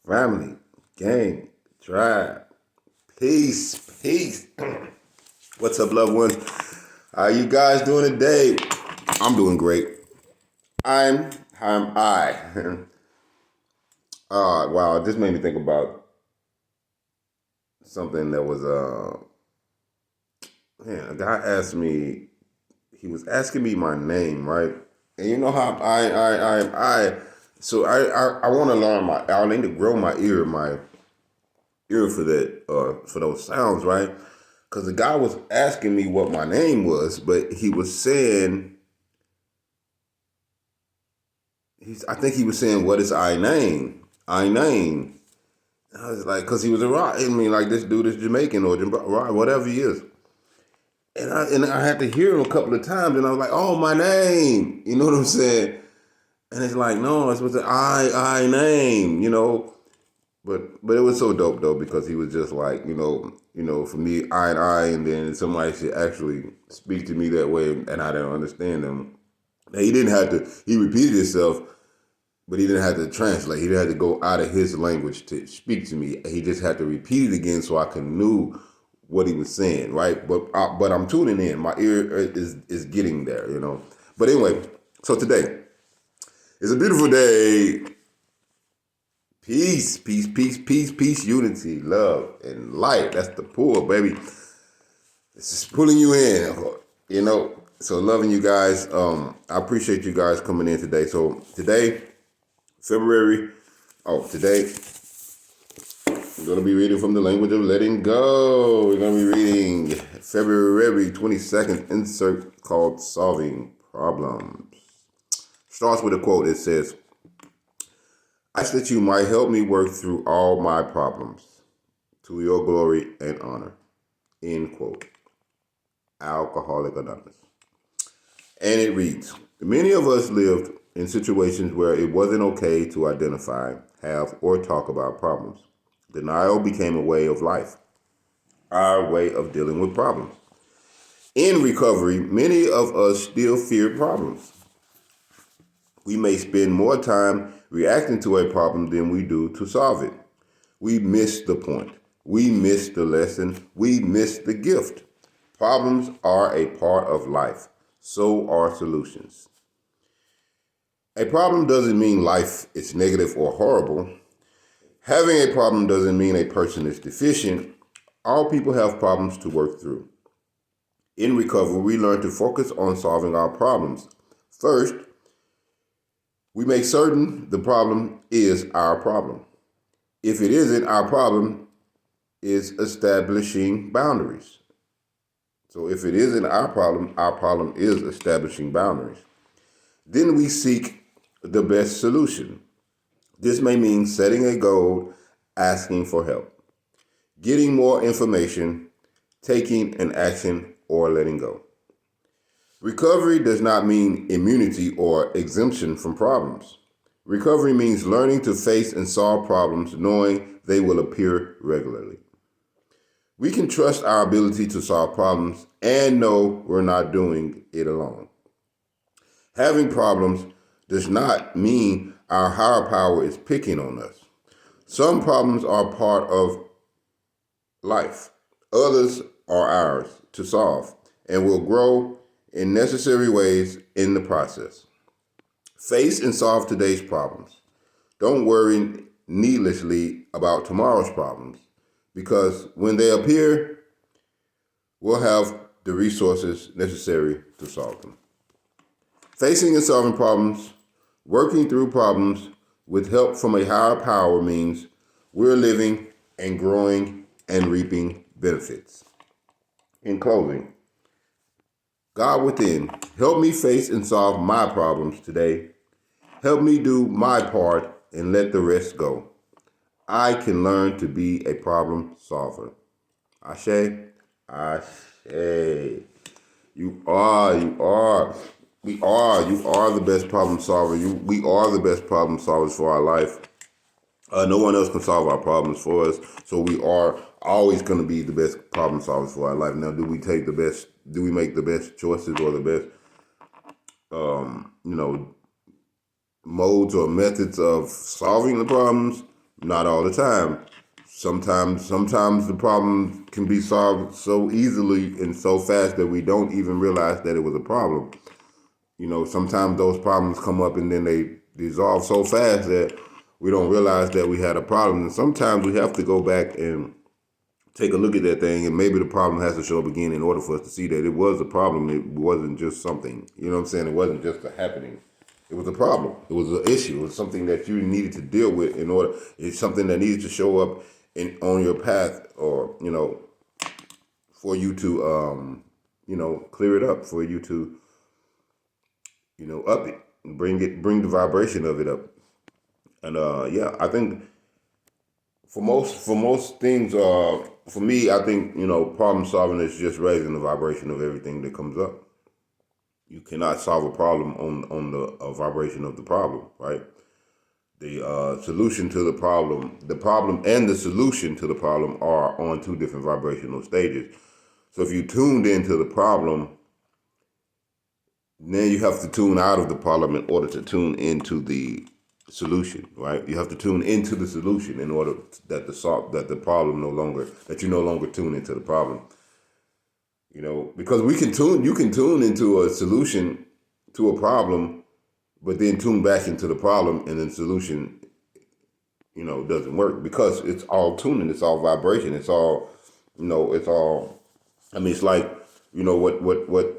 family, gang, tribe, peace. What's up, loved ones? How you guys doing today? I'm doing great. I'm I. Wow, this made me think about something that was man, a guy asked me. He was asking me my name, right? And you know how I. So I want to learn I need to grow my ear for that, for those sounds, right? Because the guy was asking me what my name was, but he was saying, I think he was saying, what is I name? I name. I was like, because he was a rock. I mean, like this dude is Jamaican or whatever he is. And I had to hear him a couple of times, and I was like, oh, my name. You know what I'm saying? And it's like, no, it's what's the I name, But it was so dope though because he was just like, for me, and then somebody should actually speak to me that way, and I didn't understand him. Now, he didn't have to. He repeated himself, but he didn't have to translate. He didn't have to go out of his language to speak to me. He just had to repeat it again so I could knew what he was saying, right? But I'm tuning in. My ear is getting there. But anyway, so today is a beautiful day. Peace, unity, love, and light. That's the pull, baby. It's just pulling you in. So loving you guys. I appreciate you guys coming in today. So today, February. Today we're gonna be reading from the language of letting go. We're gonna be reading February 22nd insert called Solving Problems. Starts with a quote. It says, I ask that you might help me work through all my problems to your glory and honor. End quote. Alcoholic Anonymous. And it reads, many of us lived in situations where it wasn't okay to identify, have, or talk about problems. Denial became a way of life, our way of dealing with problems. In recovery, many of us still fear problems. We may spend more time reacting to a problem than we do to solve it. We miss the point. We miss the lesson. We miss the gift. Problems are a part of life. So are solutions. A problem doesn't mean life is negative or horrible. Having a problem doesn't mean a person is deficient. All people have problems to work through. In recovery, we learn to focus on solving our problems. First, we make certain the problem is our problem. If it isn't, our problem is establishing boundaries. So if it isn't our problem is establishing boundaries. Then we seek the best solution. This may mean setting a goal, asking for help, getting more information, taking an action, or letting go. Recovery does not mean immunity or exemption from problems. Recovery means learning to face and solve problems knowing they will appear regularly. We can trust our ability to solve problems and know we're not doing it alone. Having problems does not mean our higher power is picking on us. Some problems are part of life. Others are ours to solve and will grow in necessary ways in the process. Face and solve today's problems. Don't worry needlessly about tomorrow's problems because when they appear, we'll have the resources necessary to solve them. Facing and solving problems, working through problems with help from a higher power means we're living and growing and reaping benefits. In closing, God within, help me face and solve my problems today. Help me do my part and let the rest go. I can learn to be a problem solver. Ashe, Ashe. You are. You are the best problem solver. We are the best problem solvers for our life. No one else can solve our problems for us, so we are always going to be the best problem solvers for our life. Now, do we make the best choices or the best, modes or methods of solving the problems? Not all the time. Sometimes the problem can be solved so easily and so fast that we don't even realize that it was a problem. Sometimes those problems come up and then they dissolve so fast that we don't realize that we had a problem. And sometimes we have to go back and take a look at that thing, and maybe the problem has to show up again in order for us to see that it was a problem. It wasn't just something. You know what I'm saying? It wasn't just a happening. It was a problem. It was an issue. It was something that you needed to deal with in order. It's something that needs to show up on your path, or for you to clear it up, for you to up it, bring the vibration of it up. And I think for most things, for me, I think problem solving is just raising the vibration of everything that comes up. You cannot solve a problem on the vibration of the problem, right? The solution to the problem and the solution to the problem are on two different vibrational stages. So if you tuned into the problem, then you have to tune out of the problem in order to tune into the solution, right? You have to tune into the solution in order that the problem that you no longer tune into the problem. Because you can tune into a solution to a problem, but then tune back into the problem, and then solution, doesn't work, because it's all tuning, it's all vibration, it's all, it's all. I mean, it's like, what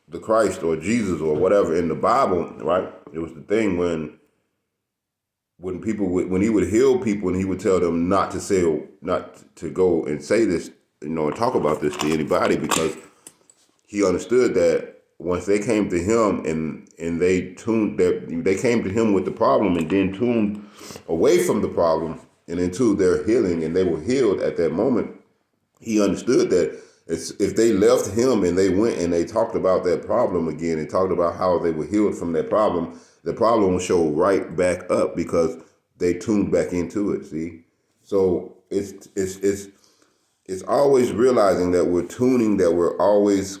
the Christ or Jesus or whatever in the Bible, right? It was the thing when he would heal people, and he would tell them not to go and say this, and talk about this to anybody, because he understood that once they came to him and they came to him with the problem and then tuned away from the problem and into their healing, and they were healed at that moment, he understood that if they left him and they went and they talked about that problem again and talked about how they were healed from that problem, the problem will show right back up because they tuned back into it. See, so it's always realizing that we're always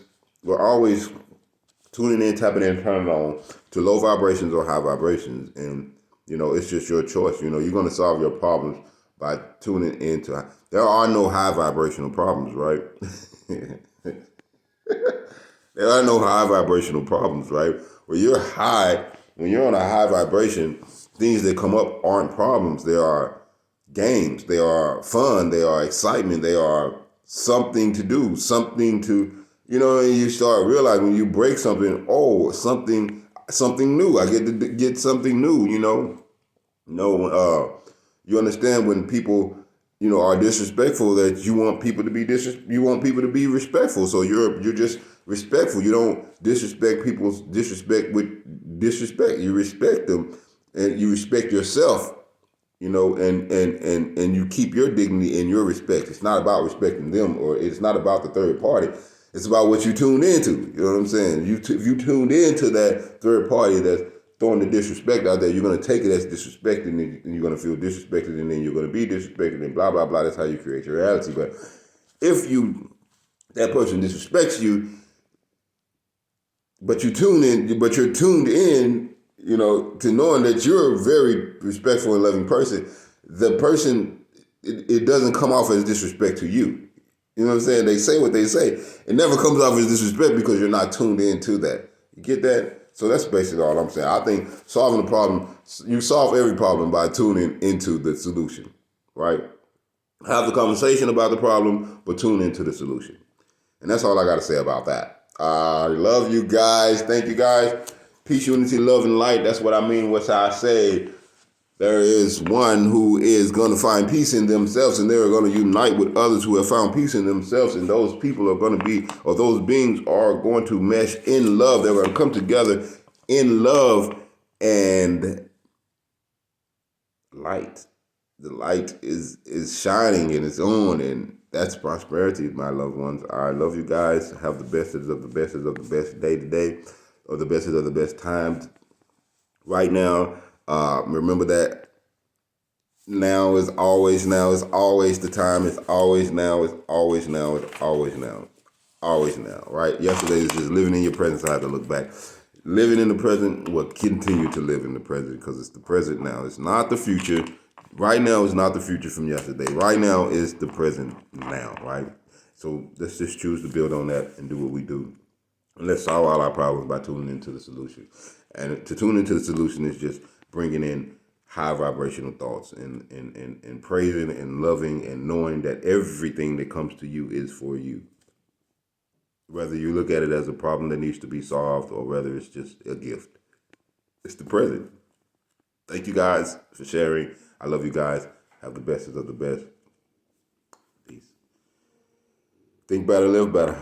tuning in, tapping in, turning on to low vibrations or high vibrations, and it's just your choice. You're going to solve your problems by tuning into. There are no high vibrational problems, right? There are no high vibrational problems, right? When you're on a high vibration, things that come up aren't problems. They are games. They are fun. They are excitement. They are something to do, something to, and you start realizing when you break something, something new. I get to get something new, you understand when people, are disrespectful, that you want people to be respectful. So you're just respectful. You don't disrespect people's disrespect with disrespect. You respect them, and you respect yourself, and you keep your dignity and your respect. It's not about respecting them, or it's not about the third party. It's about what you tuned into. You know what I'm saying? If you tuned into that third party that's throwing the disrespect out there, you're going to take it as disrespect, and you're going to feel disrespected, and then you're going to be disrespected, and blah, blah, blah. That's how you create your reality. But if that person disrespects you, but you're tuned in, to knowing that you're a very respectful and loving person, the person, it doesn't come off as disrespect to you. You know what I'm saying? They say what they say. It never comes off as disrespect because you're not tuned into that. You get that? So that's basically all I'm saying. I think solving the problem, you solve every problem by tuning into the solution, right? Have the conversation about the problem, but tune into the solution. And that's all I got to say about that. I love you guys. Thank you guys. Peace, unity, love, and light. That's what I mean. What's I say? There is one who is going to find peace in themselves, and they're going to unite with others who have found peace in themselves. And those people are going to be, or those beings are going to mesh in love. They're going to come together in love and light. The light is shining and it's on, and that's prosperity, my loved ones. I love you guys. Have the best of the best of the best day today, or the best of the best times right now. Remember that now is always the time. It's always now. It's always now. It's always now. Always now, right? Yesterday is just living in your present. I have to look back. Living in the present will continue to live in the present because it's the present now. It's not the future. Right now is not the future from yesterday. Right now is the present now, right? So let's just choose to build on that and do what we do. And let's solve all our problems by tuning into the solution. And to tune into the solution is just bringing in high vibrational thoughts and praising and loving and knowing that everything that comes to you is for you. Whether you look at it as a problem that needs to be solved or whether it's just a gift. It's the present. Thank you guys for sharing. I love you guys. Have the bestest of the best. Peace. Think better, live better.